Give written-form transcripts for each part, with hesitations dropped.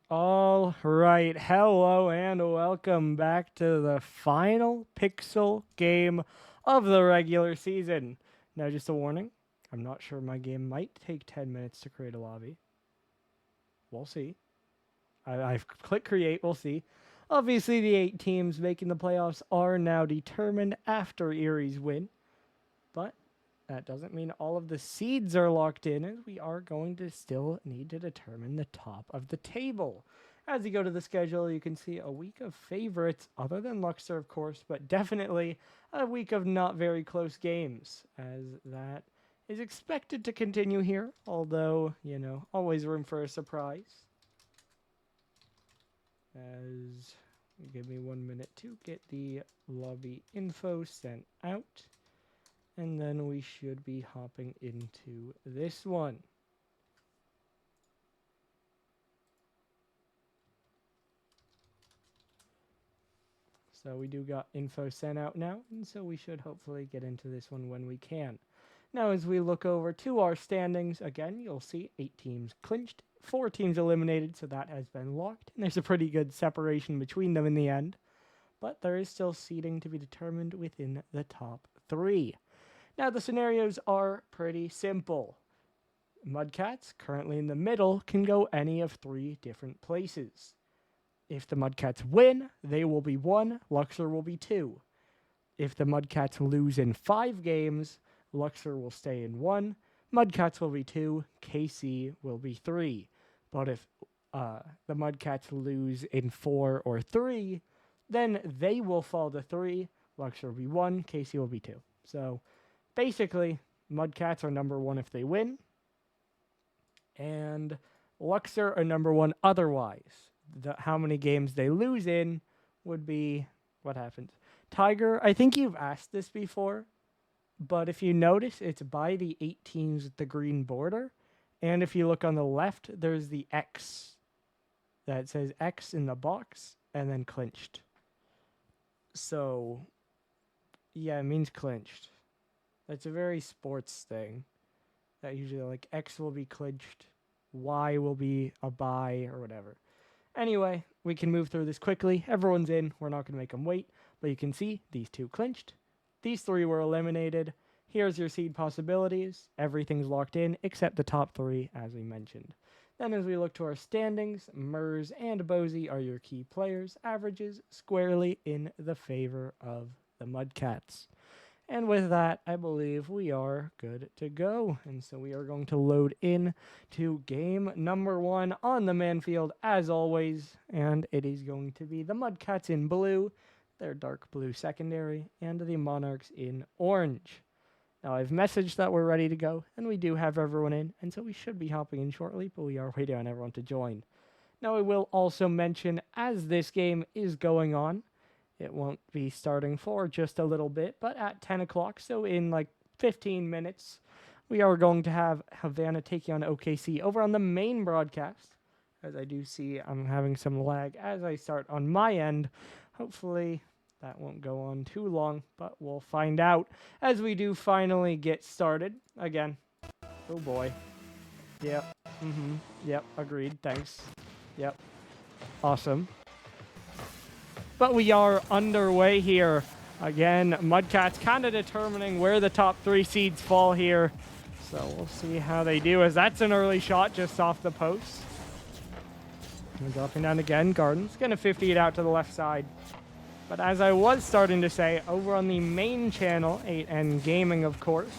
All right, hello and welcome back to the final Pixel game of the regular season. Now, just a warning, I'm not sure my game might take 10 minutes to create a lobby. We'll see. I've clicked create, we'll see. Obviously, the 8 teams making the playoffs are now determined after Erie's win, but that doesn't mean all of the seeds are locked in, as we are going to still need to determine the top of the table. As you go to the schedule, you can see a week of favorites, other than Luxor, of course, but definitely a week of not very close games, as that is expected to continue here, although, always room for a surprise. As give me 1 minute to get the lobby info sent out. And then we should be hopping into this one. So we do got info sent out now, and so we should hopefully get into this one when we can. Now, as we look over to our standings, again, you'll see 8 teams clinched, 4 teams eliminated, so that has been locked. And there's a pretty good separation between them in the end. But there is still seeding to be determined within the top 3. Now, the scenarios are pretty simple. Mudcats, currently in the middle, can go any of 3 different places. If the Mudcats win, they will be 1, Luxor will be 2. If the Mudcats lose in 5 games, Luxor will stay in 1, Mudcats will be 2, KC will be 3. But if the Mudcats lose in 4 or 3, then they will fall to 3, Luxor will be 1, KC will be 2. So basically, Mudcats are number 1 if they win, and Luxor are number 1 otherwise. How many games they lose in would be what happens. Tiger, I think you've asked this before, but if you notice, it's by the 8 teams with the green border, and if you look on the left, there's the X that says X in the box, and then clinched. So, yeah, it means clinched. That's a very sports thing. That usually, like, X will be clinched, Y will be a bye, or whatever. Anyway, we can move through this quickly. Everyone's in. We're not going to make them wait. But you can see these 2 clinched. These 3 were eliminated. Here's your seed possibilities. Everything's locked in except the top 3, as we mentioned. Then as we look to our standings, Mers and Bozy are your key players. Averages squarely in the favor of the Mudcats. And with that, I believe we are good to go. And so we are going to load in to game number 1 on the Manfield, as always. And it is going to be the Mudcats in blue, their dark blue secondary, and the Monarchs in orange. Now, I've messaged that we're ready to go, and we do have everyone in. And so we should be hopping in shortly, but we are waiting on everyone to join. Now, I will also mention, as this game is going on, it won't be starting for just a little bit, but at 10 o'clock, so in like 15 minutes, we are going to have Havana taking on OKC over on the main broadcast. As I do see, I'm having some lag as I start on my end. Hopefully, that won't go on too long, but we'll find out as we do finally get started. Again, oh boy. Yep, yep, agreed, thanks. Yep, awesome. But we are underway here. Again, Mudcats kind of determining where the top 3 seeds fall here. So we'll see how they do, as that's an early shot just off the post. And dropping down again, Gardens going to 50 it out to the left side. But as I was starting to say, over on the main channel, 8N Gaming, of course,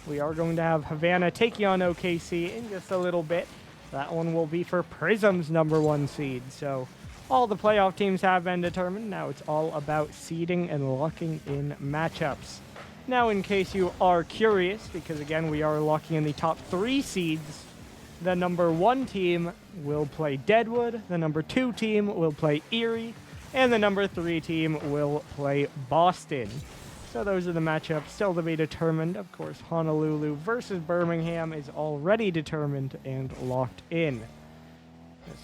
we are going to have Havana taking on OKC in just a little bit. That one will be for Prism's number 1 seed. So all the playoff teams have been determined. Now it's all about seeding and locking in matchups. Now, in case you are curious, because again, we are locking in the top 3 seeds, the number 1 team will play Deadwood, the number 2 team will play Erie, and the number 3 team will play Boston. So those are the matchups still to be determined. Of course, Honolulu versus Birmingham is already determined and locked in.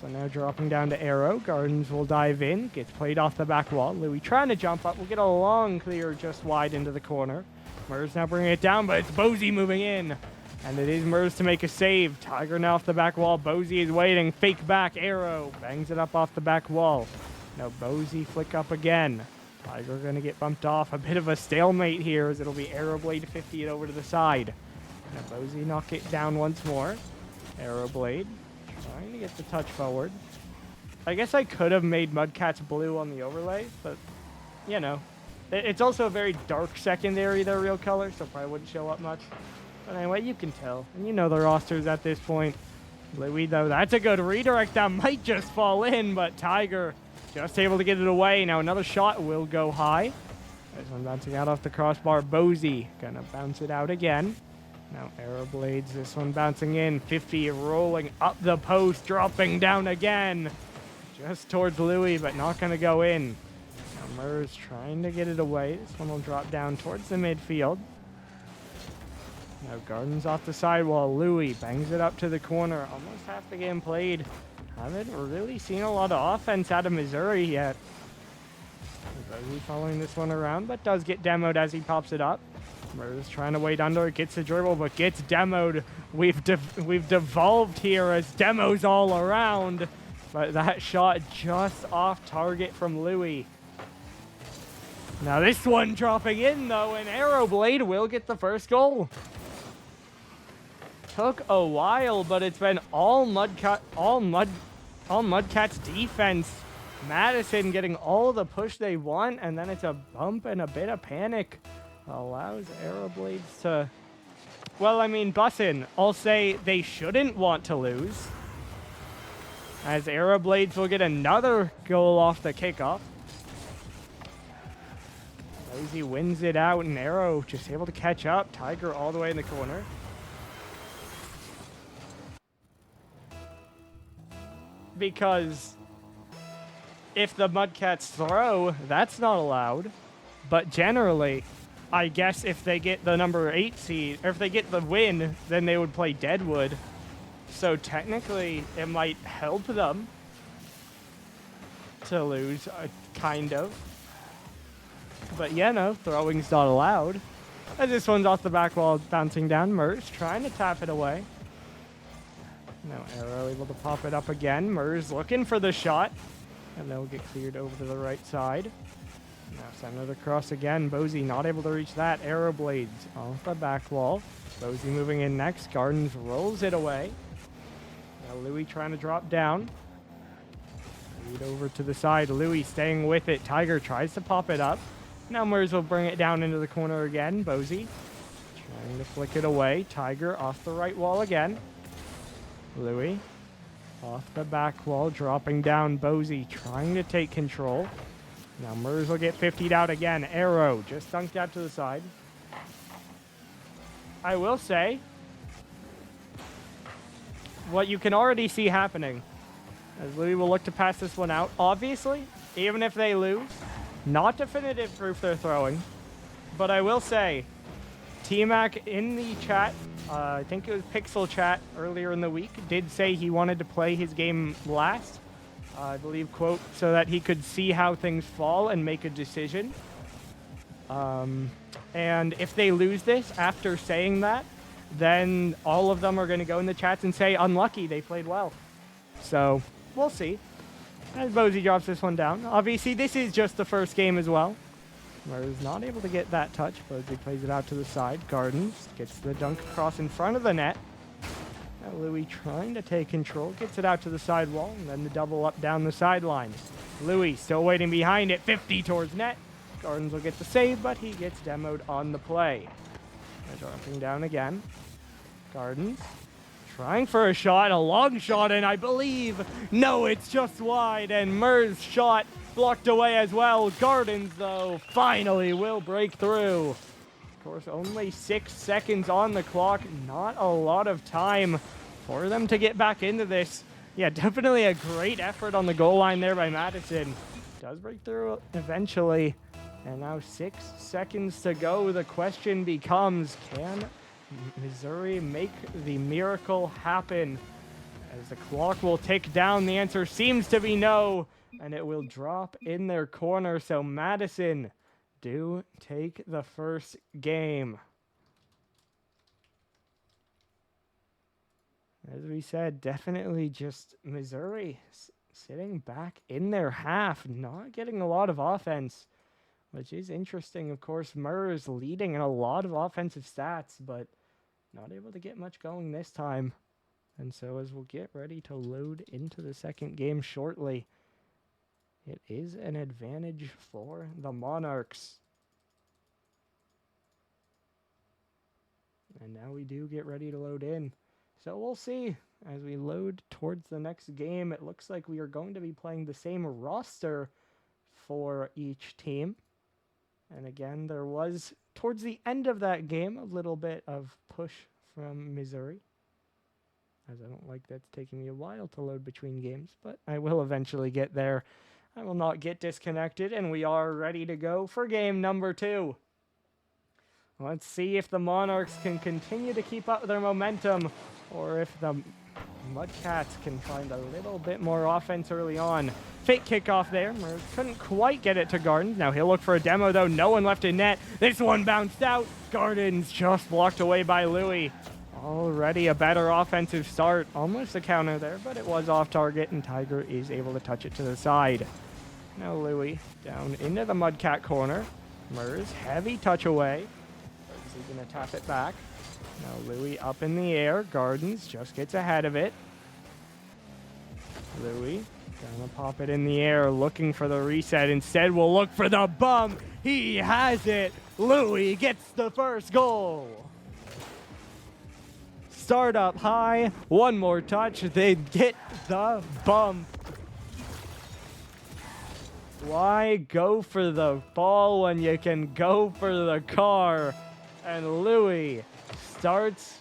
So now dropping down to Arrow. Gardens will dive in. Gets played off the back wall. Louis trying to jump up. We'll get a long clear just wide into the corner. Mers now bringing it down, but it's Bozy moving in. And it is Murs to make a save. Tiger now off the back wall. Bozy is waiting. Fake back arrow. Bangs it up off the back wall. Now Bozy flick up again. Tiger going to get bumped off. A bit of a stalemate here as it'll be arrow blade 50 it over to the side. Now Bozy knock it down once more. Arrow blade. Trying to get the touch forward. I guess I could have made Mudcats blue on the overlay, but, you know. It's also a very dark secondary, their real color, so probably wouldn't show up much. But anyway, you can tell. And you know the rosters at this point. Louis, though, that's a good redirect. That might just fall in, but Tiger just able to get it away. Now another shot will go high. This one bouncing out off the crossbar. Bozy gonna bounce it out again. Now arrow blades, this one bouncing in. 50 rolling up the post, dropping down again. Just towards Louis, but not gonna go in. Now Murs trying to get it away. This one will drop down towards the midfield. Now Gardens off the sidewall. Louis bangs it up to the corner. Almost half the game played. Haven't really seen a lot of offense out of Missouri yet. Bozy following this one around, but does get demoed as he pops it up. Murs trying to wait under it, gets the dribble, but gets demoed. We've devolved here as demos all around, but that shot just off target from Louis. Now this one dropping in though, and Arrow Blade will get the first goal. Took a while, but it's been all Mudcats defense. MadisoN getting all the push they want, and then it's a bump and a bit of panic. Allows Arrow Blades to... Well, I mean, MadisoN, I'll say they shouldn't want to lose, as Arrow Blades will get another goal off the kickoff. Bozy wins it out, and Arrow just able to catch up. Tiger all the way in the corner. Because if the Mudcats throw, that's not allowed. But generally, I guess if they get the number 8 seed, or if they get the win, then they would play Deadwood. So technically, it might help them to lose, kind of. But yeah, no, throwing's not allowed. As this one's off the back wall, bouncing down. Murs trying to tap it away. Now Arrow able to pop it up again. Murs looking for the shot. And they'll get cleared over to the right side. Now center the cross again. Bozy not able to reach that. Arrow Blades off the back wall. Bozy moving in next. Gardens rolls it away. Now Louis trying to drop down. Lead over to the side. Louis staying with it. Tiger tries to pop it up. Now Murs will bring it down into the corner again. Bozy trying to flick it away. Tiger off the right wall again. Louis off the back wall, dropping down. Bozy trying to take control. Now Murs will get 50'd out again. Arrow just dunked out to the side. I will say, what you can already see happening, as Louis will look to pass this one out. Obviously, even if they lose, not definitive proof they're throwing. But I will say, T-Mac in the chat, I think it was Pixel Chat earlier in the week, did say he wanted to play his game last, I believe, quote, so that he could see how things fall and make a decision. And if they lose this after saying that, then all of them are going to go in the chats and say, unlucky, they played well. So, we'll see. As Bozy drops this one down. Obviously, this is just the first game as well. Murs not able to get that touch. Bozy plays it out to the side. Gardens gets the dunk across in front of the net. Now Louis trying to take control. Gets it out to the sidewall. And then the double up down the sideline. Louis still waiting behind it. 50 towards net. Gardens will get the save, but he gets demoed on the play. They're dropping down again. Gardens trying for a shot. A long shot, and I believe, no, it's just wide. And Murs' shot blocked away as well. Gardens, though, finally will break through. Of course, only 6 seconds on the clock. Not a lot of time for them to get back into this. Yeah, definitely a great effort on the goal line there by MadisoN. Does break through eventually. And now 6 seconds to go. The question becomes, can Missouri make the miracle happen? As the clock will tick down, the answer seems to be no. And it will drop in their corner. So MadisoN do take the first game. As we said, definitely just Missouri sitting back in their half, not getting a lot of offense, which is interesting. Of course, Murs leading in a lot of offensive stats, but not able to get much going this time. And so as we'll get ready to load into the second game shortly, it is an advantage for the Monarchs. And now we do get ready to load in. So we'll see as we load towards the next game. It looks like we are going to be playing the same roster for each team. And again, there was, towards the end of that game, a little bit of push from Missouri. As I don't like that's taking me a while to load between games, but I will eventually get there. I will not get disconnected, and we are ready to go for game number 2. Let's see if the Monarchs can continue to keep up their momentum, or if the Mudcats can find a little bit more offense early on. Fake kickoff there. Murs couldn't quite get it to Gardens. Now he'll look for a demo, though. No one left in net. This one bounced out. Gardens just blocked away by Louis. Already a better offensive start. Almost a counter there, but it was off target, and Tiger is able to touch it to the side. Now Louis down into the Mudcat corner. Murs, heavy touch away. He's going to tap it back. Now Louis up in the air. Gardens just gets ahead of it. Louis going to pop it in the air, looking for the reset. Instead, we'll look for the bump. He has it. Louis gets the first goal. Start up high. One more touch. They get the bump. Why go for the ball when you can go for the car? And Louis starts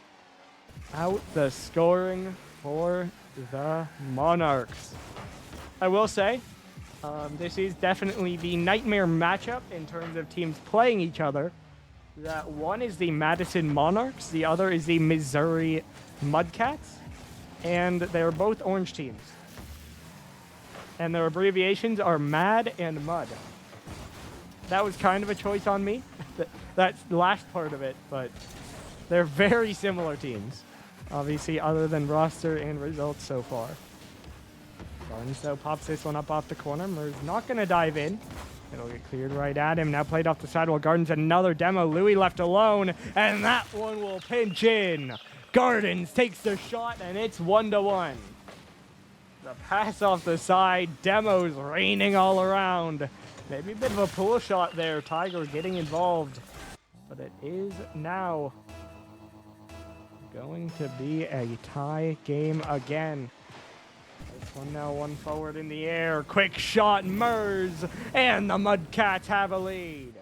out the scoring for the Monarchs. I will say, this is definitely the nightmare matchup in terms of teams playing each other. That one is the MadisoN Monarchs, the other is the Missouri Mudcats, and they're both orange teams. And their abbreviations are MAD and MUD. That was kind of a choice on me. That's the last part of it, but they're very similar teams. Obviously, other than roster and results so far. Barnes, though, pops this one up off the corner. Murr's not going to dive in. It'll get cleared right at him. Now played off the side while Gardens another demo. Louis left alone, and that one will pinch in. Gardens takes the shot, and it's 1-1. The pass off the side. Demos raining all around. Maybe a bit of a pull shot there. Tiger getting involved. But it is now going to be a tie game again. This one now one forward in the air. Quick shot, Murs, and the Mudcats have a lead.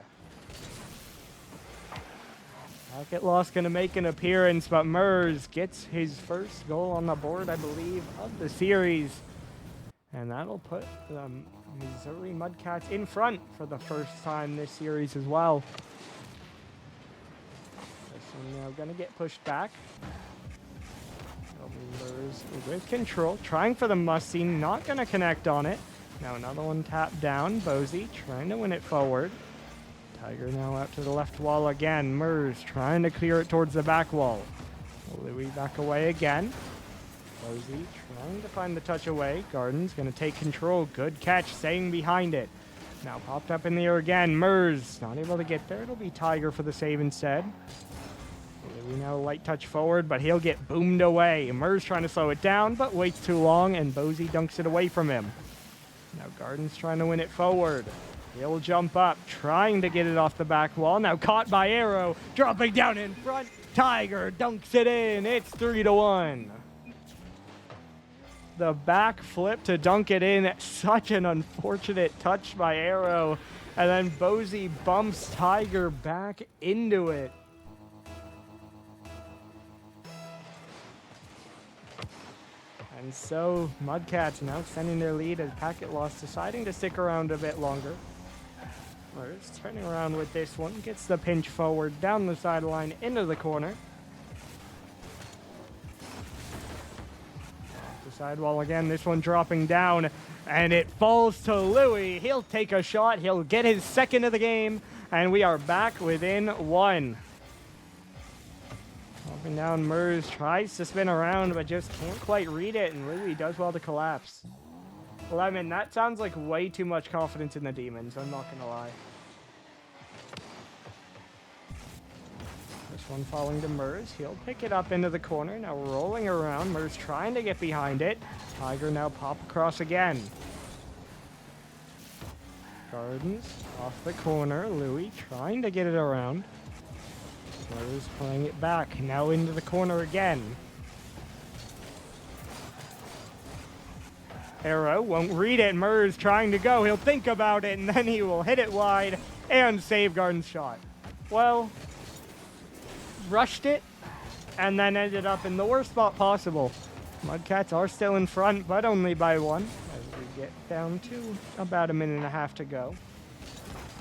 Packet loss going to make an appearance, but Murs gets his first goal on the board, I believe, of the series. And that'll put the Missouri Mudcats in front for the first time this series as well. This one now going to get pushed back. Murs with control, trying for the must-see, not going to connect on it. Now another one tapped down. Bozy trying to win it forward. Tiger now out to the left wall again. Murs trying to clear it towards the back wall. Louis back away again. Bozy trying to find the touch away. Gardens going to take control. Good catch, staying behind it. Now popped up in the air again. Murs not able to get there. It'll be Tiger for the save instead. Louis now light touch forward, but he'll get boomed away. Murs trying to slow it down, but waits too long, and Bozy dunks it away from him. Now Gardens trying to win it forward. He'll jump up, trying to get it off the back wall. Now caught by Arrow, dropping down in front. Tiger dunks it in. It's 3-1. The back flip to dunk it in. Such an unfortunate touch by Arrow. And then Bozy bumps Tiger back into it. And so Mudcats now extending their lead as Packet lost, deciding to stick around a bit longer. Murs turning around with this one, gets the pinch forward down the sideline into the corner. Off the sidewall again, this one dropping down, and it falls to Louis. He'll take a shot, he'll get his second of the game, and we are back within one. Up and down, Mers tries to spin around, but just can't quite read it, and Louis does well to collapse. Lemon, that sounds like way too much confidence in the demons, I'm not gonna lie. This one falling to Mers. He'll pick it up into the corner. Now rolling around. Mers trying to get behind it. Tiger now pop across again. Gardens off the corner. Louis trying to get it around. Mers playing it back. Now into the corner again. Arrow won't read it. Mers trying to go. He'll think about it, and then he will hit it wide and save Garden's shot. Well, rushed it, and then ended up in the worst spot possible. Mudcats are still in front, but only by one, as we get down to about a minute and a half to go.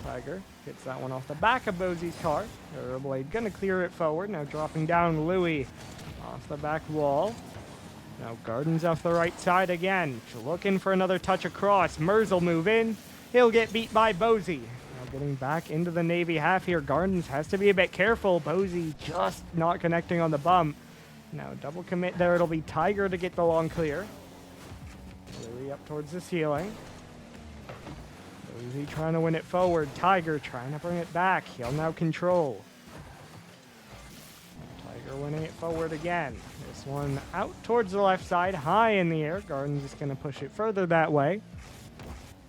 Tiger gets that one off the back of Bosie's car. Arrowblade gonna clear it forward. Now dropping down Louis off the back wall. Now Garden's off the right side again. Looking for another touch across. Mers will move in. He'll get beat by Bosie. Getting back into the Navy half here. Gardens has to be a bit careful. Bosie just not connecting on the bump. Now double commit there. It'll be Tiger to get the long clear. Louis up towards the ceiling. Bosie trying to win it forward. Tiger trying to bring it back. He'll now control. Tiger winning it forward again. This one out towards the left side. High in the air. Gardens is going to push it further that way.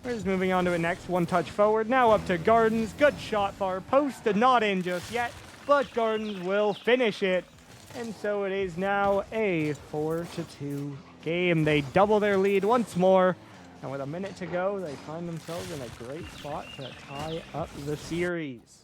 Mers moving on to it next. One touch forward. Now up to Gardens. Good shot far post. Not in just yet. But Gardens will finish it. And so it is now a 4-2 game. They double their lead once more. And with a minute to go, they find themselves in a great spot to tie up the series.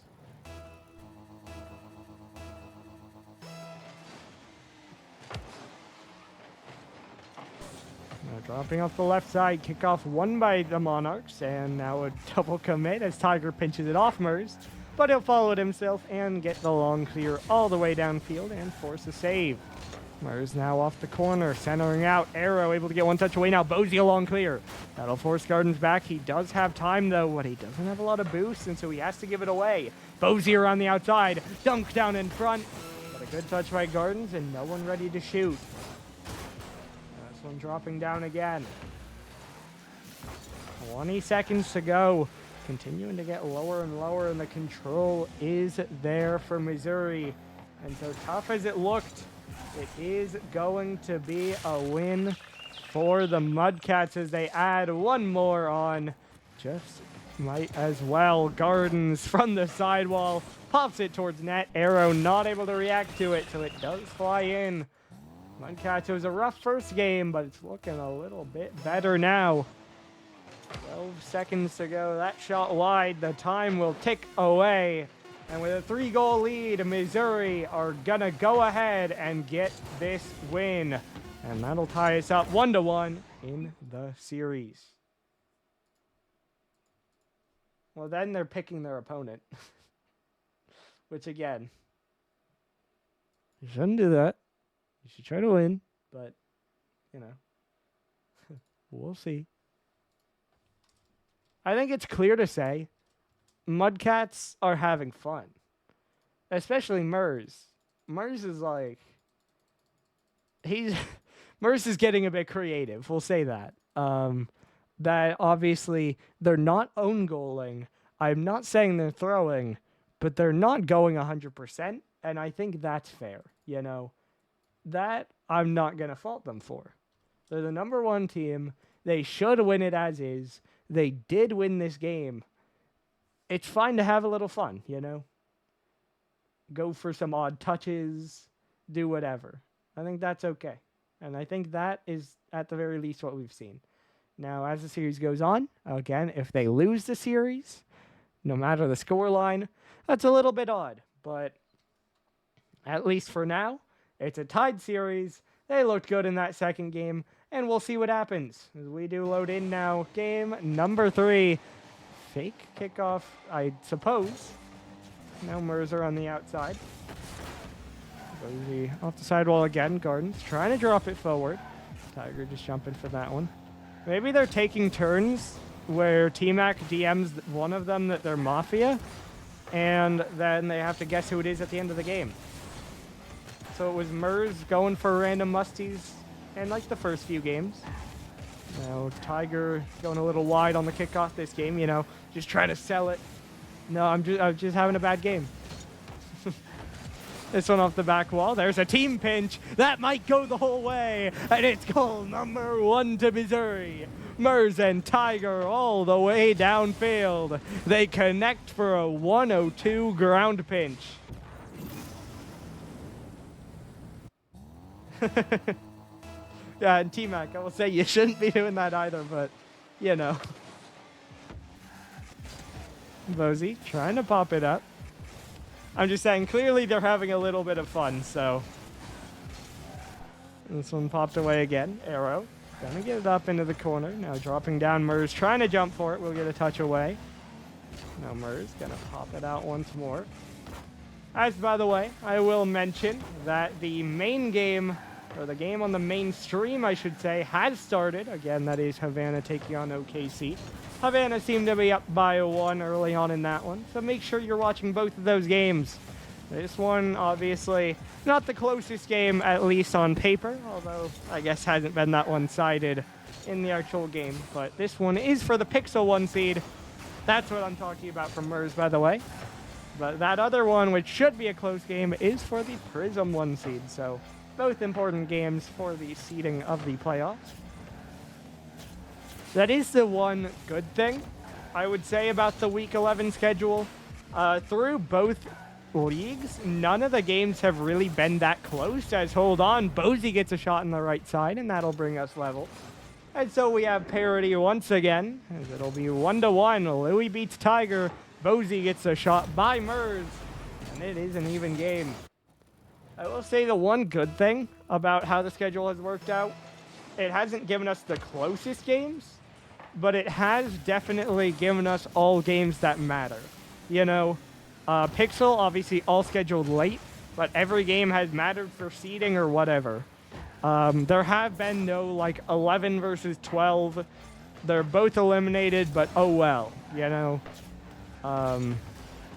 Dropping off the left side, kickoff won by the Monarchs, and now a double commit as Tiger pinches it off Mers, but he'll follow it himself and get the long clear all the way downfield and force a save. Mers now off the corner, centering out. Arrow able to get one touch away now. Bosie a long clear. That'll force Gardens back. He does have time though, but he doesn't have a lot of boost, and so he has to give it away. Bosie around the outside, dunk down in front, but a good touch by Gardens and no one ready to shoot. One dropping down again. 20 seconds to go. Continuing to get lower and lower, and the control is there for Missouri. And so tough as it looked, it is going to be a win for the Mudcats as they add one more on. Just might as well. Gardens from the sidewall pops it towards net. Arrow not able to react to it, so it does fly in. Mudcats, it was a rough first game, but it's looking a little bit better now. 12 seconds to go. That shot wide. The time will tick away. And with a 3-goal lead, Missouri are going to go ahead and get this win. And that'll tie us up 1-1 in the series. Well, then they're picking their opponent. Which, again, you shouldn't do that. You should try to win, but, you know, we'll see. I think it's clear to say Mudcats are having fun, especially Mers. Mers is like, Mers is getting a bit creative, we'll say that. That obviously they're not own goaling. I'm not saying they're throwing, but they're not going 100%, and I think that's fair, you know. That I'm not going to fault them for. They're the number one team. They should win it as is. They did win this game. It's fine to have a little fun, you know? Go for some odd touches, do whatever. I think that's okay. And I think that is, at the very least, what we've seen. Now, as the series goes on, again, if they lose the series, no matter the scoreline, that's a little bit odd. But at least for now, it's a tied series. They looked good in that second game, and we'll see what happens as we do load in now. Game number 3. Fake kickoff, I suppose. Now Mercer on the outside. Bosie off the sidewall again. Gardens trying to drop it forward. Tiger just jumping for that one. Maybe they're taking turns where T-Mac DMs one of them that they're Mafia, and then they have to guess who it is at the end of the game. So it was Mers going for random musties and like the first few games. Now Tiger going a little wide on the kickoff this game, you know, just trying to sell it. No, I'm just having a bad game. This one off the back wall. There's a team pinch. That might go the whole way. And it's goal number 1 to Missouri. Mers and Tiger all the way downfield. They connect for a 102 ground pinch. Yeah, and T-Mac, I will say you shouldn't be doing that either, but, you know. Bozy trying to pop it up. I'm just saying, clearly they're having a little bit of fun, so. This one popped away again. Arrow. Gonna get it up into the corner. Now dropping down. Mers trying to jump for it. We'll get a touch away. Now Mers gonna pop it out once more. As, by the way, I will mention that the main game, or the game on the main stream, I should say, has started. Again, that is Havana taking on OKC. Havana seemed to be up by 1 early on in that one, so make sure you're watching both of those games. This one, obviously, not the closest game, at least on paper, although I guess hasn't been that one-sided in the actual game. But this one is for the Pixel 1 seed. That's what I'm talking about from Mers, by the way. But that other one, which should be a close game, is for the Prism 1 seed. So both important games for the seeding of the playoffs. That is the one good thing I would say about the Week 11 schedule. Through both leagues, none of the games have really been that close, as hold on, Bozy gets a shot on the right side, and that'll bring us level. And so we have parity once again, as it'll be 1-1. Louis beats Tiger, Bozy gets a shot by Mers, and it is an even game. I will say the one good thing about how the schedule has worked out, it hasn't given us the closest games, but it has definitely given us all games that matter. You know, Pixel, obviously all scheduled late, but every game has mattered for seeding or whatever. There have been no, like, 11 versus 12. They're both eliminated, but oh well, you know.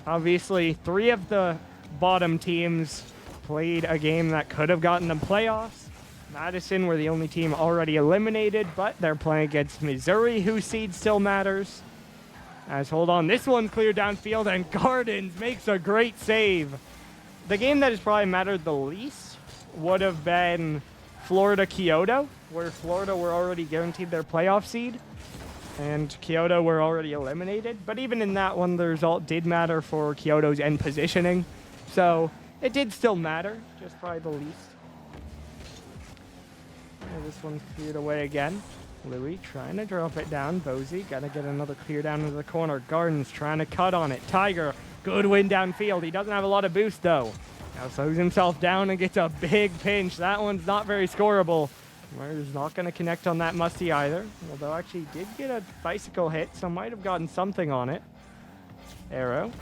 Obviously, 3 of the bottom teams played a game that could have gotten them playoffs. MadisoN were the only team already eliminated, but they're playing against Missouri, whose seed still matters. As, hold on, this one's cleared downfield, and Gardens makes a great save. The game that has probably mattered the least would have been Florida-Kyoto, where Florida were already guaranteed their playoff seed, and Kyoto were already eliminated. But even in that one, the result did matter for Kyoto's end positioning. So it did still matter, just probably the least. This one's cleared away again. Louis trying to drop it down. Bozy gotta get another clear down into the corner. Gardens trying to cut on it. Tiger, good win downfield. He doesn't have a lot of boost though. Now slows himself down and gets a big pinch. That one's not very scoreable. Mers not gonna connect on that musty either. Although actually did get a bicycle hit, so might have gotten something on it. Arrow.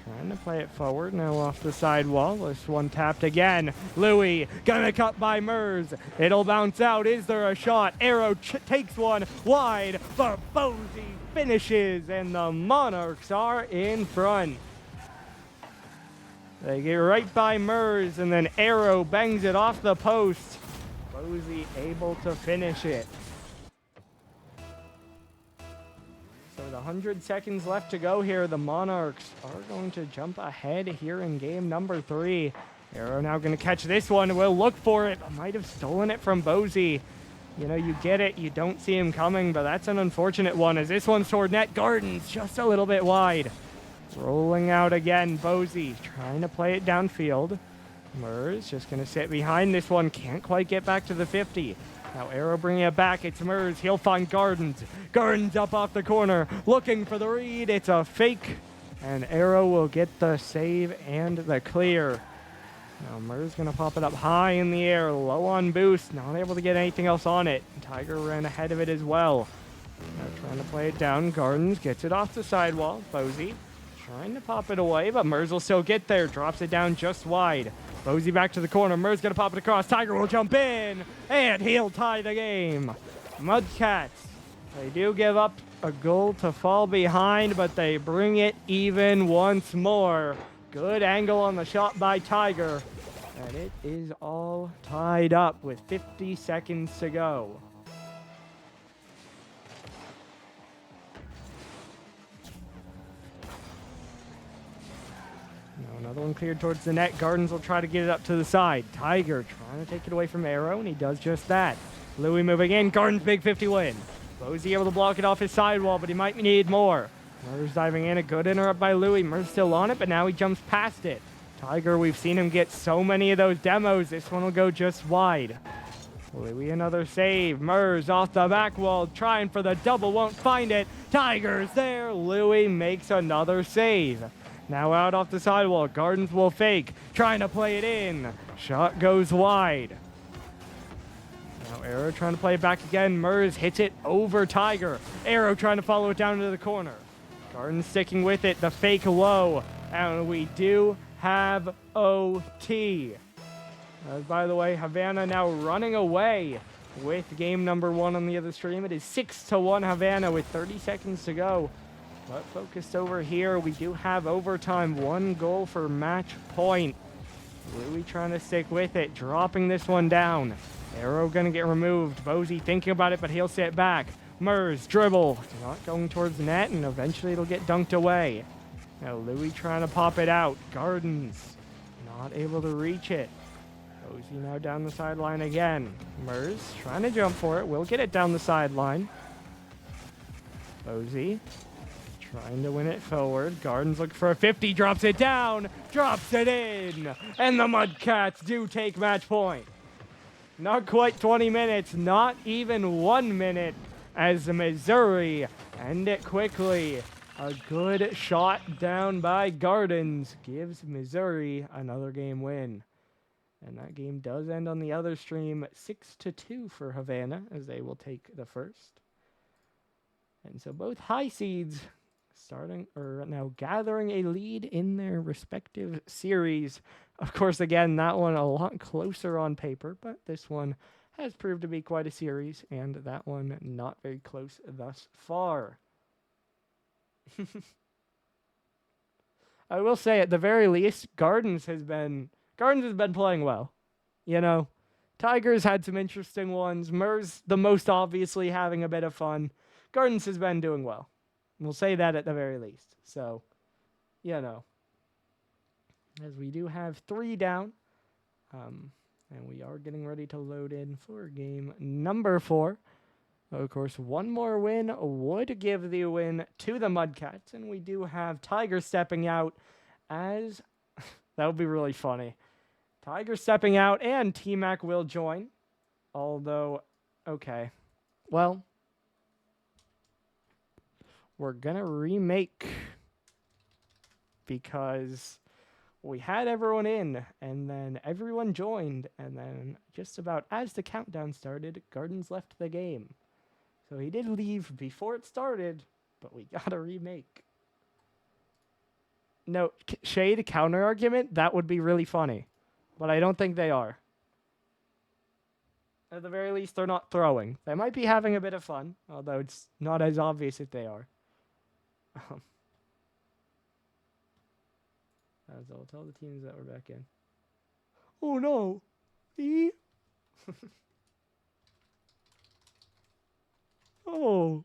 Trying to play it forward, now off the sidewall. This one tapped again. Louis gonna cut by Mers. It'll bounce out. Is there a shot? Arrow takes one wide, but Bozy finishes, and the Monarchs are in front. They get right by Mers, and then Arrow bangs it off the post. Bozy able to finish it. So with 100 seconds left to go here, the Monarchs are going to jump ahead here in game number 3. Arrow now going to catch this one. We'll look for it. Might have stolen it from Bozy. You know, you get it. You don't see him coming, but that's an unfortunate one as this one's toward net. Gardens just a little bit wide. Rolling out again. Bozy trying to play it downfield. Mers just going to sit behind this one. Can't quite get back to the 50. Now Arrow bringing it back. It's Mers. He'll find Gardens. Gardens up off the corner. Looking for the read. It's a fake. And Arrow will get the save and the clear. Now Mers going to pop it up high in the air. Low on boost. Not able to get anything else on it. Tiger ran ahead of it as well. Now trying to play it down. Gardens gets it off the sidewall. Bozy trying to pop it away, but Mers will still get there. Drops it down just wide. Bozy back to the corner. Mers going to pop it across. Tiger will jump in, and he'll tie the game. Mudcats, they do give up a goal to fall behind, but they bring it even once more. Good angle on the shot by Tiger. And it is all tied up with 50 seconds to go. Now another one cleared towards the net. Gardens will try to get it up to the side. Tiger trying to take it away from Arrow, and he does just that. Louis moving in. Gardens big 50 win. Bozy able to block it off his sidewall, but he might need more. Murs diving in. A good interrupt by Louis. Murs still on it, but now he jumps past it. Tiger, we've seen him get so many of those demos. This one will go just wide. Louis another save. Murs off the back wall, trying for the double, won't find it. Tiger's there. Louis makes another save. Now out off the sidewall. Gardens will fake, trying to play it in. Shot goes wide. Now Arrow trying to play it back again. Murs hits it over Tiger. Arrow trying to follow it down into the corner. Gardens sticking with it. The fake low. And we do have OT. By the way, Havana now running away with game number 1 on the other stream. It is 6-1 Havana with 30 seconds to go. But focused over here, we do have overtime. 1 goal for match point. Louis trying to stick with it, dropping this one down. Arrow gonna get removed. Bozy thinking about it, but he'll sit back. Murs dribble, not going towards the net, and eventually it'll get dunked away. Now Louis trying to pop it out. Gardens not able to reach it. Bozy now down the sideline again. Murs trying to jump for it. Will get it down the sideline. Bozy trying to win it forward. Gardens looking for a 50. Drops it down. Drops it in. And the Mudcats do take match point. Not quite 20 minutes. Not even 1 minute as the Missouri end it quickly. A good shot down by Gardens gives Missouri another game win. And that game does end on the other stream 6-2 for Havana as they will take the first. And so both high seeds now gathering a lead in their respective series. Of course, again, that one a lot closer on paper, but this one has proved to be quite a series, and that one not very close thus far. I will say, at the very least, Gardens has been playing well. You know, Tigers had some interesting ones. Murs, the most obviously, having a bit of fun. Gardens has been doing well. We'll say that at the very least. So, you know, as we do have 3 down, and we are getting ready to load in for game number 4. Of course, 1 more win would give the win to the Mudcats, and we do have Tiger stepping out as... that would be really funny. Tiger stepping out, and T-Mac will join. Although, okay. Well, we're going to remake because we had everyone in, and then everyone joined, and then just about as the countdown started, Gardens left the game. So he did leave before it started, but we got a remake. No, shade counter argument, that would be really funny. But I don't think they are. At the very least, they're not throwing. They might be having a bit of fun, although it's not as obvious if they are. As I'll tell the teams that we're back in. Oh no! E? Oh.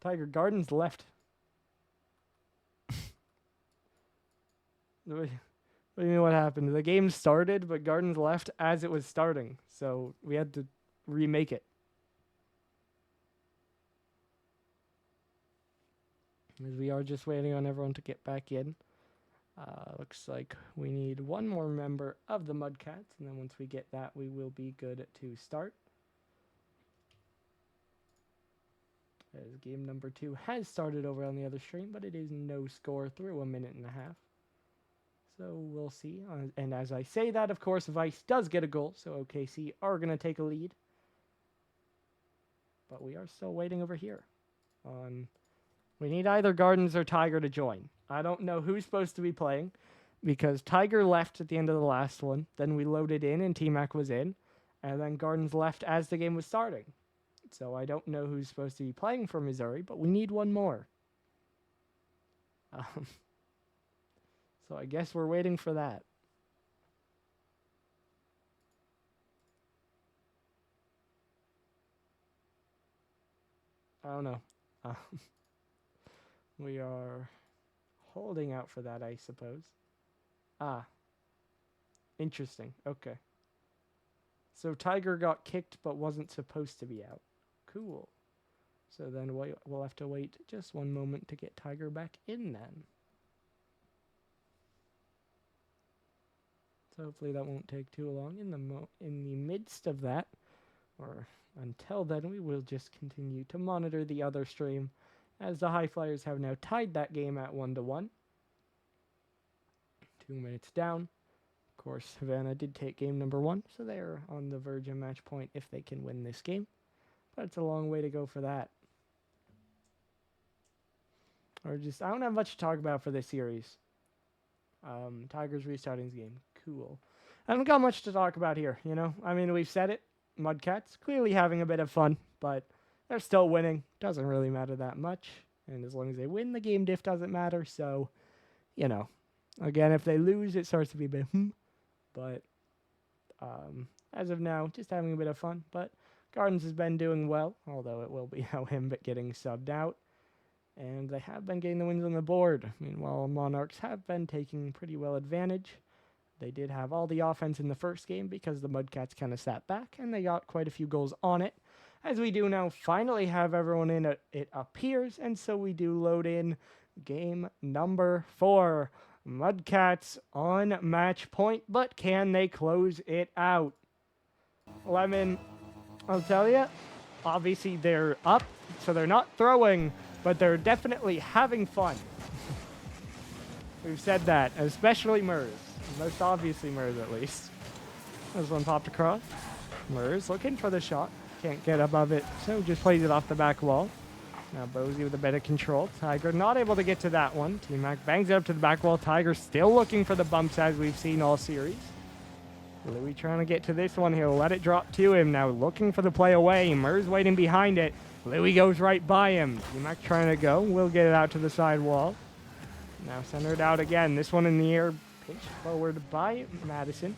Tiger Gardens left. What do you mean what happened? The game started, but Gardens left as it was starting. So we had to remake it. As we are just waiting on everyone to get back in. Looks like we need 1 more member of the Mudcats. And then once we get that, we will be good to start. As game number 2 has started over on the other stream, but it is no score through 1.5 minutes. So we'll see. And as I say that, of course, Vice does get a goal. So OKC are going to take a lead. But we are still waiting over here. We need either Gardens or Tiger to join. I don't know who's supposed to be playing because Tiger left at the end of the last one. Then we loaded in and T-Mac was in. And then Gardens left as the game was starting. So I don't know who's supposed to be playing for Missouri, but we need 1 more. So I guess we're waiting for that. I don't know. Uh, we are holding out for that, I suppose. Ah, interesting. Okay. So Tiger got kicked but wasn't supposed to be out. Cool. So then we'll have to wait just one moment to get Tiger back in then. So hopefully that won't take too long. In the midst of that, or until then, we will just continue to monitor the other stream, as the High Flyers have now tied that game at 1-1. 2 minutes down. Of course, Havana did take game number 1, so they are on the verge of match point if they can win this game. But it's a long way to go for that. I don't have much to talk about for this series. Tigers restarting his game. Cool. I haven't got much to talk about here, you know? I mean, we've said it. Mudcats clearly having a bit of fun, but they're still winning. Doesn't really matter that much. And as long as they win, the game diff doesn't matter. So, you know, again, if they lose, it starts to be a bit, But as of now, just having a bit of fun. But Gardens has been doing well, although it will be him getting subbed out. And they have been getting the wins on the board. Meanwhile, Monarchs have been taking pretty well advantage. They did have all the offense in the first game because the Mudcats kind of sat back, and they got quite a few goals on it. As we do now finally have everyone in, it appears, and so we do load in game number 4. Mudcats on match point, but can they close it out? Lemon, I'll tell you, obviously they're up, so they're not throwing, but they're definitely having fun. We've said that, especially Mers. Most obviously Mers, at least. This one popped across. Mers looking for the shot. Can't get above it, so just plays it off the back wall. Now Bozy with a bit of control. Tiger not able to get to that one. T-Mac bangs it up to the back wall. Tiger still looking for the bumps as we've seen all series. Louis trying to get to this one. He'll let it drop to him. Now looking for the play away. Mers waiting behind it. Louis goes right by him. T-Mac trying to go. Will get it out to the side wall. Now centered out again. This one in the air. Pitched forward by MadisoN.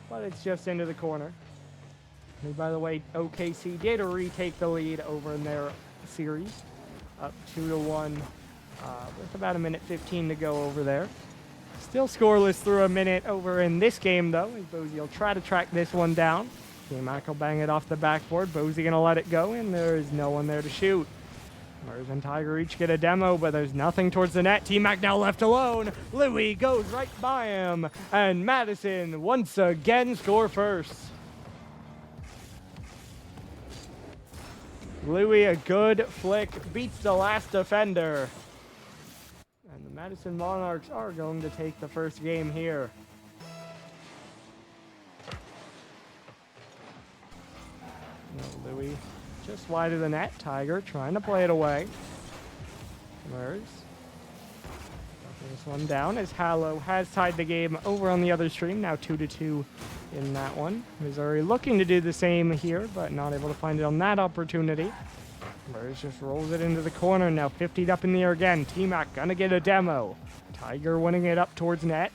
But it's just into the corner. And by the way, OKC did retake the lead over in their series. Up 2-1 with about 1:15 to go over there. Still scoreless through a minute over in this game, though. Bozy will try to track this one down. T-Mac will bang it off the backboard. Bozy going to let it go, and there is no one there to shoot. Mers and Tiger each get a demo, but there's nothing towards the net. T-Mac now left alone. Louis goes right by him, and MadisoN once again score first. Louis, a good flick, beats the last defender. And the MadisoN Monarchs are going to take the first game here. No, Louis just wide of the net. Tiger trying to play it away. Mers. This one down as Hallow has tied the game over on the other stream. Now 2-2 in that one. Missouri looking to do the same here, but not able to find it on that opportunity. Mers just rolls it into the corner. Now 50'd up in the air again. T-Mac gonna get a demo. Tiger winning it up towards net.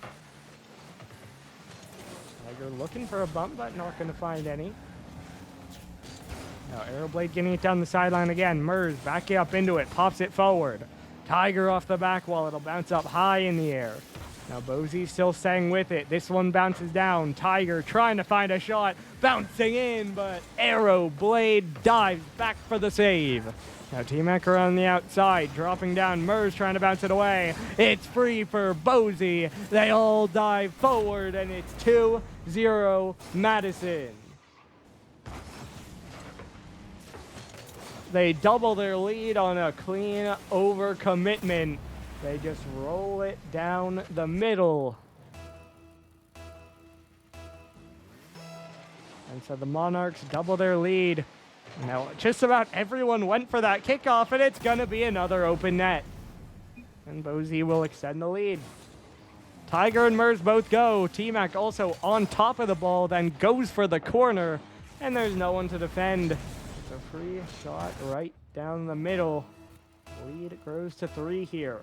Tiger looking for a bump, but not gonna find any. Now Aeroblade getting it down the sideline again. Mers backing up into it, pops it forward. Tiger off the back wall. It'll bounce up high in the air. Now Bozy still staying with it. This one bounces down. Tiger trying to find a shot. Bouncing in, but Aeroblade dives back for the save. Now T-Mac around the outside, dropping down. Mers trying to bounce it away. It's free for Bozy. They all dive forward, and it's 2-0 MadisoN. They double their lead on a clean overcommitment. They just roll it down the middle. And so the Monarchs double their lead. Now just about everyone went for that kickoff, and it's going to be another open net. And Bozy will extend the lead. Tiger and Mers both go. T-Mac also on top of the ball, then goes for the corner, and there's no one to defend. It's a free shot right down the middle. Lead grows to 3 here.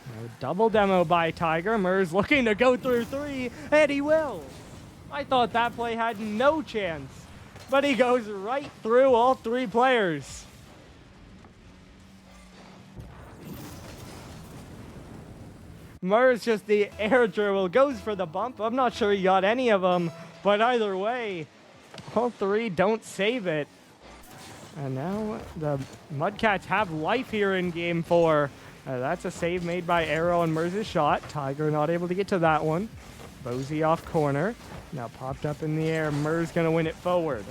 Now double demo by Tiger. Mers looking to go through 3, and he will. I thought that play had no chance, but he goes right through all three players. Murs just the air dribble, goes for the bump. I'm not sure he got any of them, but either way, all three don't save it. And now the Mudcats have life here in game 4. That's a save made by Arrow on Murs' shot. Tiger not able to get to that one. Bozy off corner. Now popped up in the air. Murs going to win it forward.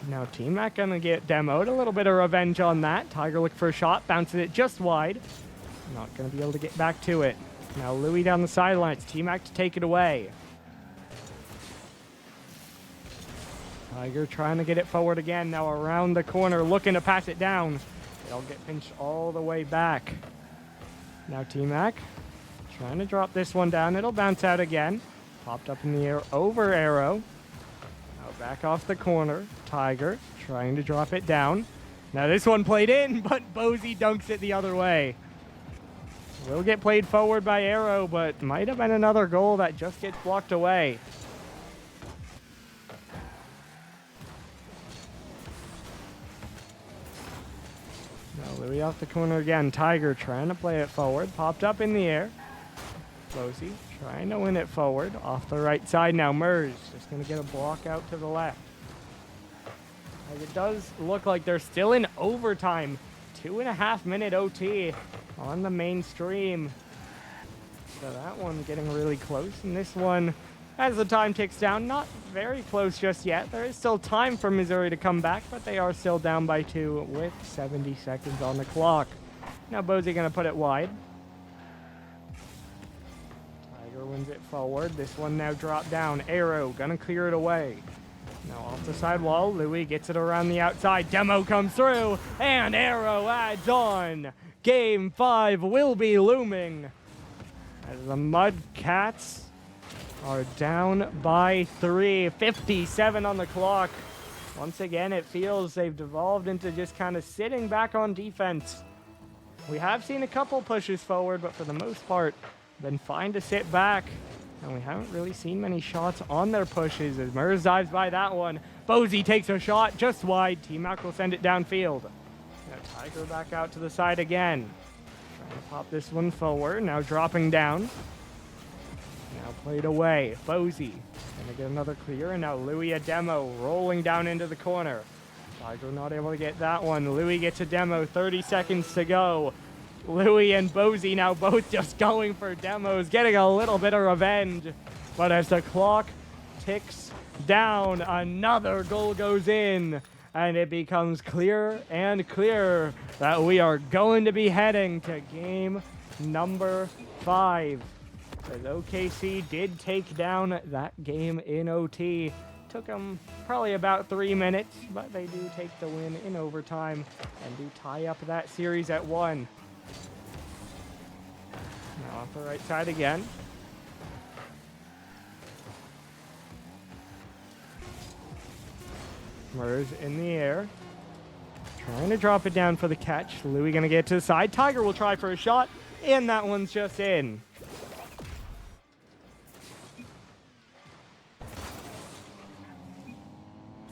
Now T-Mac going to get demoed. A little bit of revenge on that. Tiger looking for a shot. Bounces it just wide. Not going to be able to get back to it. Now Louis down the sidelines. T-Mac to take it away. Tiger trying to get it forward again. Now around the corner, looking to pass it down. It'll get pinched all the way back. Now T-Mac trying to drop this one down. It'll bounce out again. Popped up in the air over Arrow. Now back off the corner. Tiger trying to drop it down. Now this one played in, but Bozy dunks it the other way. Will get played forward by Arrow, but might have been another goal that just gets blocked away. Now Louis off the corner again. Tiger trying to play it forward. Popped up in the air. Bozy trying to win it forward. Off the right side now. Murs just going to get a block out to the left. As it does look like they're still in overtime. 2.5 minute OT on the main stream. So that one getting really close. And this one, as the time ticks down, not very close just yet. There is still time for Missouri to come back, but they are still down by 2 with 70 seconds on the clock. Now Bozy going to put it wide. Tiger wins it forward. This one now dropped down. Arrow going to clear it away. Now off the sidewall, Louis gets it around the outside. Demo comes through, and Arrow adds on. Game 5 will be looming as the Mudcats are down by 3. 57 on the clock. Once again, it feels they've devolved into just kind of sitting back on defense. We have seen a couple pushes forward, but for the most part, been fine to sit back. And we haven't really seen many shots on their pushes as Murs dives by that one. Bozy takes a shot just wide. T-Mac will send it downfield. Now Tiger back out to the side again. Trying to pop this one forward. Now dropping down. Now played away. Bozy gonna get another clear. And now Louis a demo rolling down into the corner. Tiger not able to get that one. Louis gets a demo. 30 seconds to go. Louis and Bozy now both just going for demos, getting a little bit of revenge. But as the clock ticks down, another goal goes in, and it becomes clearer and clearer that we are going to be heading to game number 5. As OKC did take down that game in OT. Took them probably about 3 minutes, but they do take the win in overtime and do tie up that series at 1. Now off the right side again. Murs in the air. Trying to drop it down for the catch. Louis going to get to the side. Tiger will try for a shot, and that one's just in.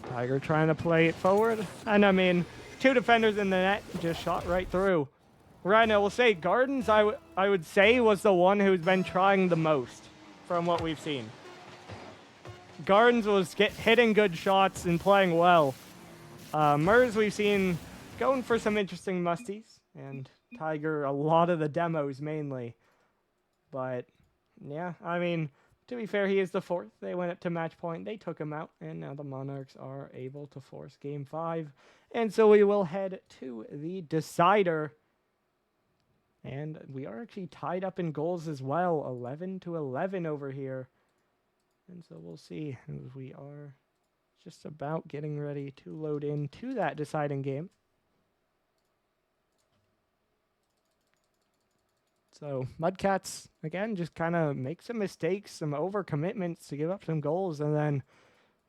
Tiger trying to play it forward. And I mean, 2 defenders in the net just shot right through. Right now, we'll say Gardens, I would say, was the one who's been trying the most from what we've seen. Gardens was hitting good shots and playing well. Murs, we've seen going for some interesting musties. And Tiger, a lot of the demos mainly. But, yeah, I mean, to be fair, he is the 4th. They went up to match point. They took him out. And now the Monarchs are able to force game 5. And so we will head to the decider. And we are actually tied up in goals as well. 11-11 over here. And so we'll see as we are just about getting ready to load into that deciding game. So Mudcats, again, just kind of make some mistakes, some overcommitments to give up some goals, and then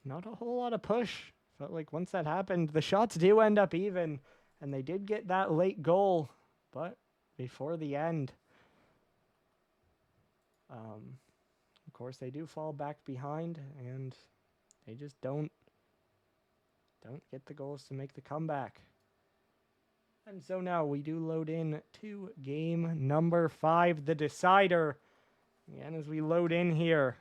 not a whole lot of push. Felt like once that happened, the shots do end up even, and they did get that late goal, but before the end, course, they do fall back behind, and they just don't get the goals to make the comeback. And so now we do load in to game number 5, the decider. Again, as we load in here.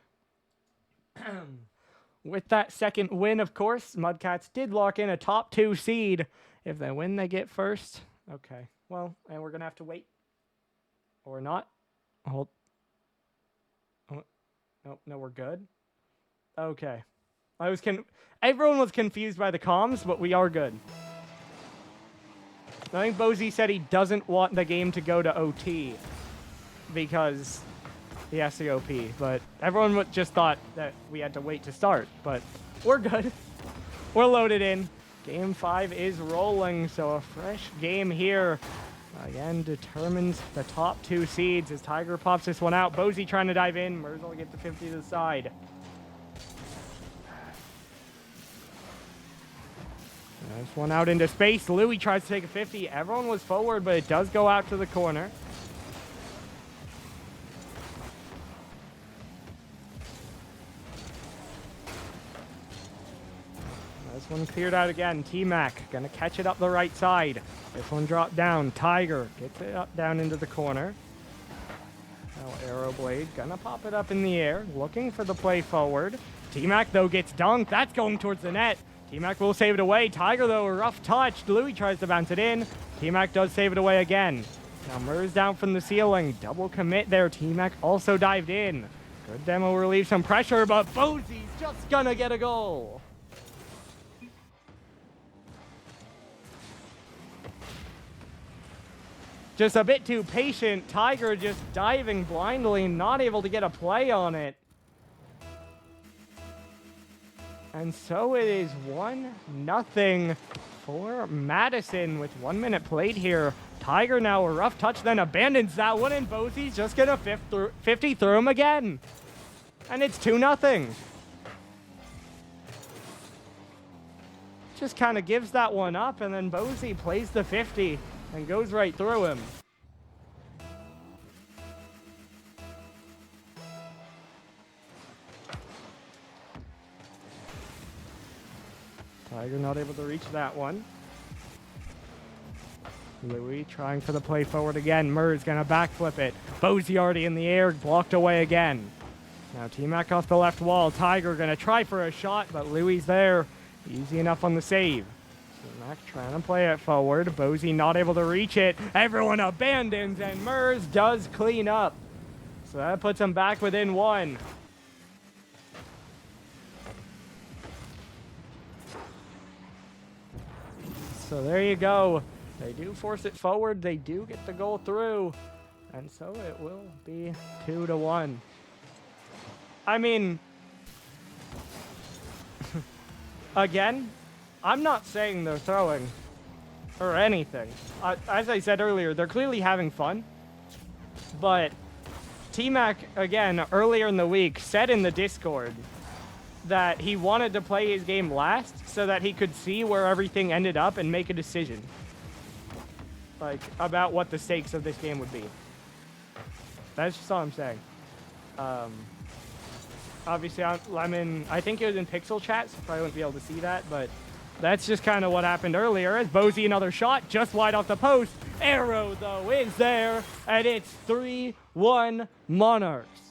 With that second win, of course, Mudcats did lock in a top 2 seed. If they win, they get first. Okay, well, and we're going to have to wait. Or not. Hold. Oh, no, we're good. Okay. Everyone was confused by the comms, but we are good. I think Bozy said he doesn't want the game to go to OT because he has to OP, but everyone just thought that we had to wait to start, but we're good. We're loaded in. Game 5 is rolling, so a fresh game here. Again, determines the top 2 seeds as Tiger pops this one out. Bozy trying to dive in. Merzel will get the 50 to the side. This one out into space. Louis tries to take a 50. Everyone was forward, but it does go out to the corner. This one cleared out again. T-Mac gonna catch it up the right side. This one dropped down. Tiger gets it up down into the corner. Now Arrowblade gonna pop it up in the air, looking for the play forward. T-Mac though gets dunked. That's going towards the net. T-Mac will save it away. Tiger though, a rough touch. Louis tries to bounce it in. T-Mac does save it away again. Now Murs down from the ceiling. Double commit there. T-Mac also dived in. Good demo relieves some pressure, but Bozy's just gonna get a goal. Just a bit too patient. Tiger just diving blindly, not able to get a play on it. And so it is 1-0 for MadisoN with 1 minute played here. Tiger now a rough touch, then abandons that one, and Bozy's just gonna 50 through him again. And it's 2-0. Just kind of gives that one up, and then Bozy plays the 50 and goes right through him. Tiger not able to reach that one. Louis trying for the play forward again. Murs gonna backflip it. Bozy already in the air, blocked away again. Now T-Mac off the left wall. Tiger gonna try for a shot, but Louis there. Easy enough on the save. T-Mac trying to play it forward. Bozy not able to reach it. Everyone abandons, and Murs does clean up. So that puts him back within 1. So there you go. They do force it forward. They do get the goal through. And so it will be 2-1. I mean, again, I'm not saying they're throwing or anything. As I said earlier, they're clearly having fun. But T-Mac, again, earlier in the week, said in the Discord that he wanted to play his game last so that he could see where everything ended up and make a decision. Like, about what the stakes of this game would be. That's just all I'm saying. Obviously, I think it was in Pixel Chat, so probably wouldn't be able to see that, but that's just kind of what happened earlier. As Bozy, another shot, just wide off the post. Arrow, though, is there, and it's 3-1 Monarchs.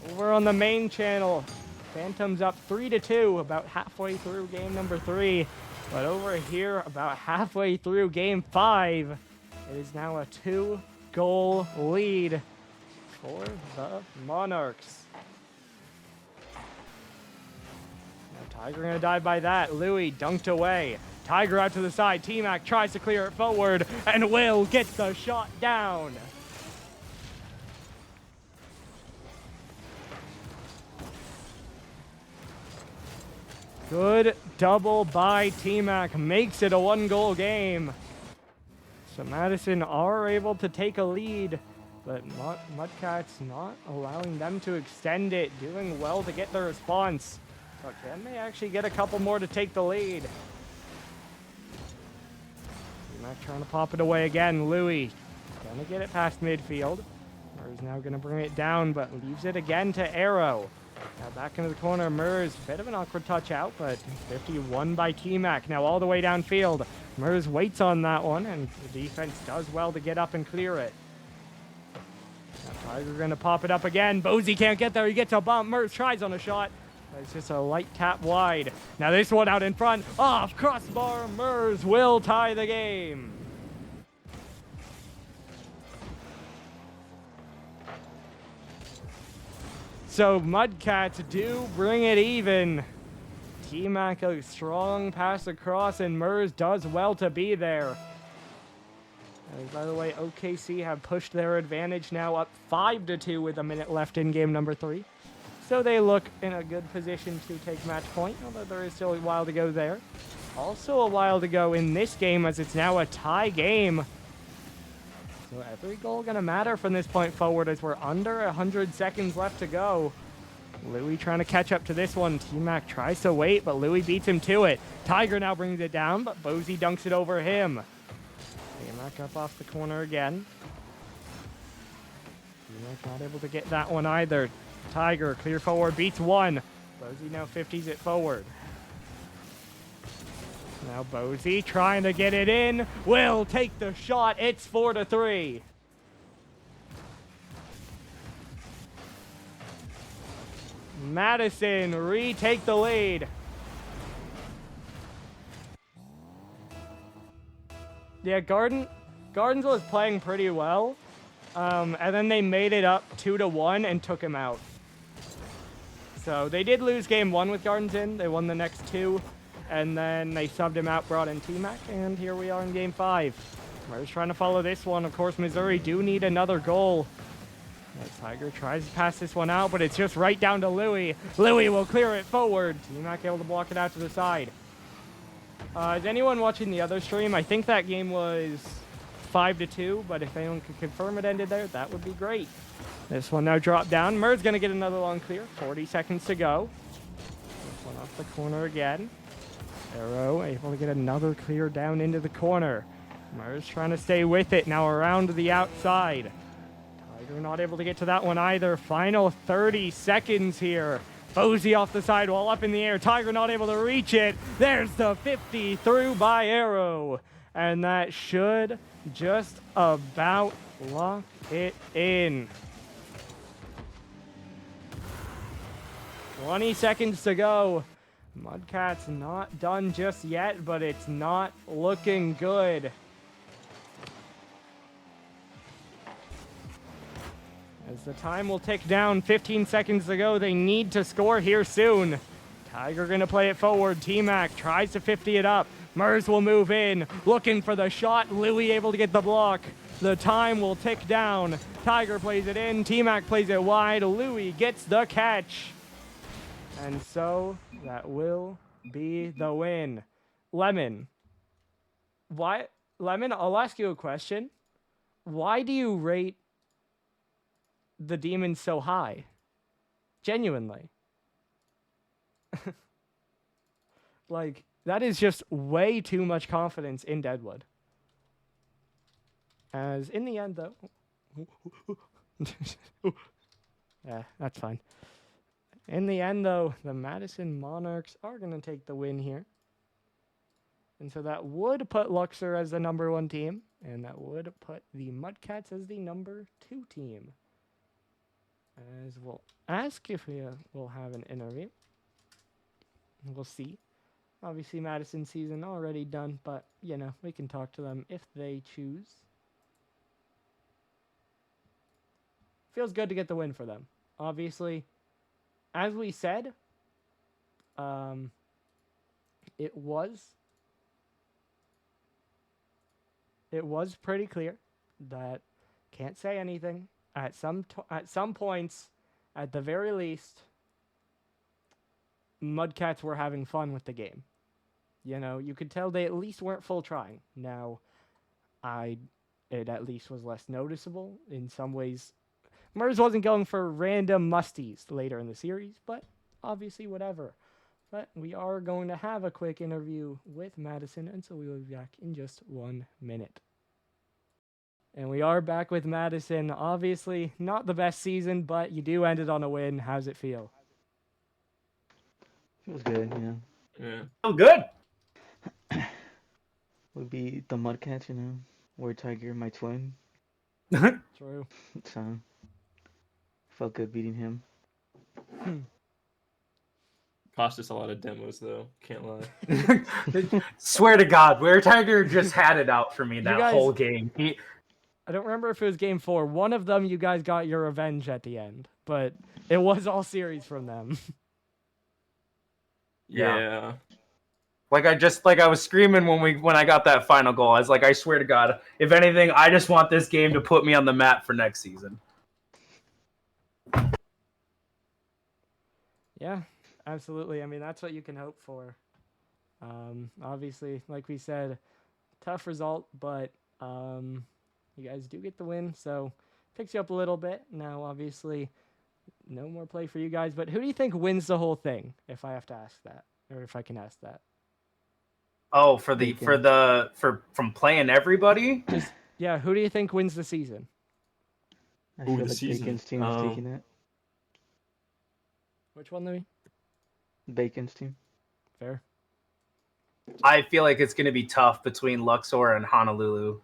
Over on the main channel, Phantoms up 3-2, about halfway through game number 3. But over here, about halfway through game 5, it is now a 2-goal lead for the Monarchs. Now Tiger gonna dive by that. Louis dunked away. Tiger out to the side. T-Mac tries to clear it forward, and Will gets the shot down. Good double by T-Mac, makes it a 1-goal game. So MadisoN are able to take a lead, but Mudcats not allowing them to extend it, doing well to get the response. But can they actually get a couple more to take the lead? T-Mac trying to pop it away again. Louis gonna get it past midfield. Murs now going to bring it down, but leaves it again to Arrow. Now back into the corner, Murs, bit of an awkward touch out, but 51 by T-Mac, now all the way downfield. Murs waits on that one, and the defense does well to get up and clear it. Now Tiger going to pop it up again. Bozy can't get there, he gets a bump. Murs tries on a shot. It's just a light tap wide. Now this one out in front, off crossbar. Murs will tie the game. So Mudcats do bring it even. T-Mac a strong pass across, and Murs does well to be there. By the way, OKC have pushed their advantage now up 5-2 with a minute left in game number 3. So they look in a good position to take match point, although there is still a while to go there. Also a while to go in this game, as it's now a tie game. So every goal gonna matter from this point forward, as we're under 100 seconds left to go. Louis trying to catch up to this one. T-Mac tries to wait, but Louis beats him to it. Tiger now brings it down, but Bozy dunks it over him. T-Mac up off the corner again. T-Mac not able to get that one either. Tiger clear forward, beats one. Bozy now 50s it forward. Now Bozy trying to get it in. Will take the shot. It's 4-3. MadisoN retake the lead. Yeah, Gardens was playing pretty well. And then they made it up 2-1 and took him out. So they did lose game 1 with Gardens in. They won the next 2. And then they subbed him out, brought in T-Mac, and here we are in game 5. Murs trying to follow this one. Of course, Missouri do need another goal. Tiger tries to pass this one out, but it's just right down to Louis. Louis will clear it forward. T-Mac able to block it out to the side. Is anyone watching the other stream? I think that game was 5-2, but if anyone could confirm it ended there, that would be great. This one now dropped down. Murs going to get another long clear. 40 seconds to go. This one off the corner again. Arrow able to get another clear down into the corner. Murs trying to stay with it, now around the outside. Tiger not able to get to that one either. Final 30 seconds here. Bozy off the sidewall, up in the air. Tiger not able to reach it. There's the 50 through by Arrow. And that should just about lock it in. 20 seconds to go. Mudcats not done just yet, but it's not looking good. As the time will tick down, 15 seconds to go, they need to score here soon. Tiger gonna play it forward. T-Mac tries to 50 it up. Murs will move in, looking for the shot. Louis able to get the block. The time will tick down. Tiger plays it in. T-Mac plays it wide. Louis gets the catch. And so that will be the win. Lemon. Why? Lemon, I'll ask you a question. Why do you rate the Demons so high? Genuinely. Like, that is just way too much confidence in Deadwood. As in the end, though... yeah, that's fine. In the end, though, the MadisoN Monarchs are going to take the win here. And so that would put Luxor as the number 1 team. And that would put the Mudcats as the number 2 team. As we'll ask if we will have an interview. We'll see. Obviously, MadisoN season already done. But, you know, we can talk to them if they choose. Feels good to get the win for them. Obviously... As we said, it was pretty clear that can't say anything at some points, at the very least. Mudcats were having fun with the game. You know, you could tell they at least weren't full trying. Now, it at least was less noticeable in some ways. Murs wasn't going for random musties later in the series, but obviously whatever. But we are going to have a quick interview with MadisoN, and so we will be back in just 1 minute. And we are back with MadisoN. Obviously, not the best season, but you do end it on a win. How's it feel? Feels good, Yeah. Oh, good. We beat the Mudcats, War Tiger, my twin. True. So felt good beating him. Cost us a lot of demos though. Can't lie. Swear to God, Were Tiger just had it out for me that guys- whole game. I don't remember if it was game 4. One of them, you guys got your revenge at the end, but it was all series from them. Yeah. I was screaming when I got that final goal. I was like, I swear to God, if anything, I just want this game to put me on the map for next season. Yeah, absolutely. I mean, that's what you can hope for. Obviously, like we said, tough result, but you guys do get the win, so picks you up a little bit. Now, obviously, no more play for you guys, but who do you think wins the whole thing, if I have to ask that, or if I can ask that? Oh, from playing everybody? Just, yeah, who do you think wins the season? I Ooh, feel the like season. Bacon's team is taking it. Which one, Louis? Bacon's team. Fair. I feel like it's going to be tough between Luxor and Honolulu.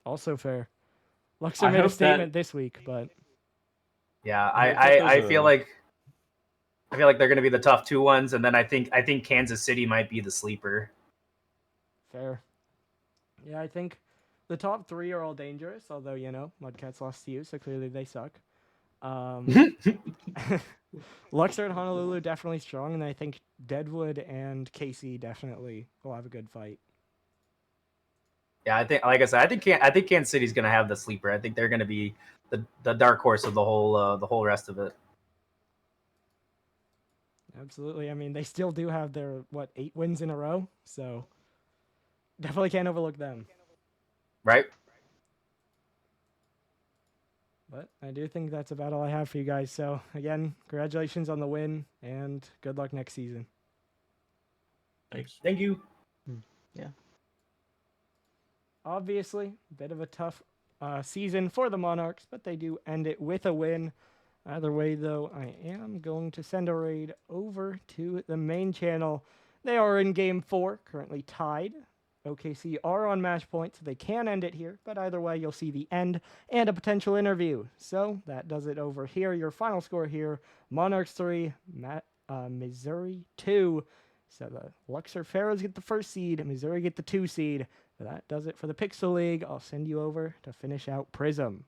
Also fair. Luxor I made a hope statement this week, but Yeah, I feel like they're going to be the tough 2 ones, and then I think Kansas City might be the sleeper. fair. Yeah, I think the top 3 are all dangerous, although, Mudcats lost to you, so clearly they suck. Luxor and Honolulu definitely strong, and I think Deadwood and KC definitely will have a good fight. Yeah, I think, like I said, I think Kansas City's going to have the sleeper. I think they're going to be the dark horse of the whole rest of it. Absolutely. I mean, they still do have their 8 wins in a row, so definitely can't overlook them. Right? But I do think that's about all I have for you guys. So again, congratulations on the win, and good luck next season. Thanks. Thank you. Yeah. Obviously, a bit of a tough season for the Monarchs, but they do end it with a win. Either way, though, I am going to send a raid over to the main channel. They are in Game 4, currently tied. OKC are on match point, so they can end it here, but either way, you'll see the end and a potential interview. So that does it over here. Your final score here, Monarchs 3, Missouri 2. So the Luxor Pharaohs get the first seed, Missouri get the 2 seed. But that does it for the Pixel League. I'll send you over to finish out Prism.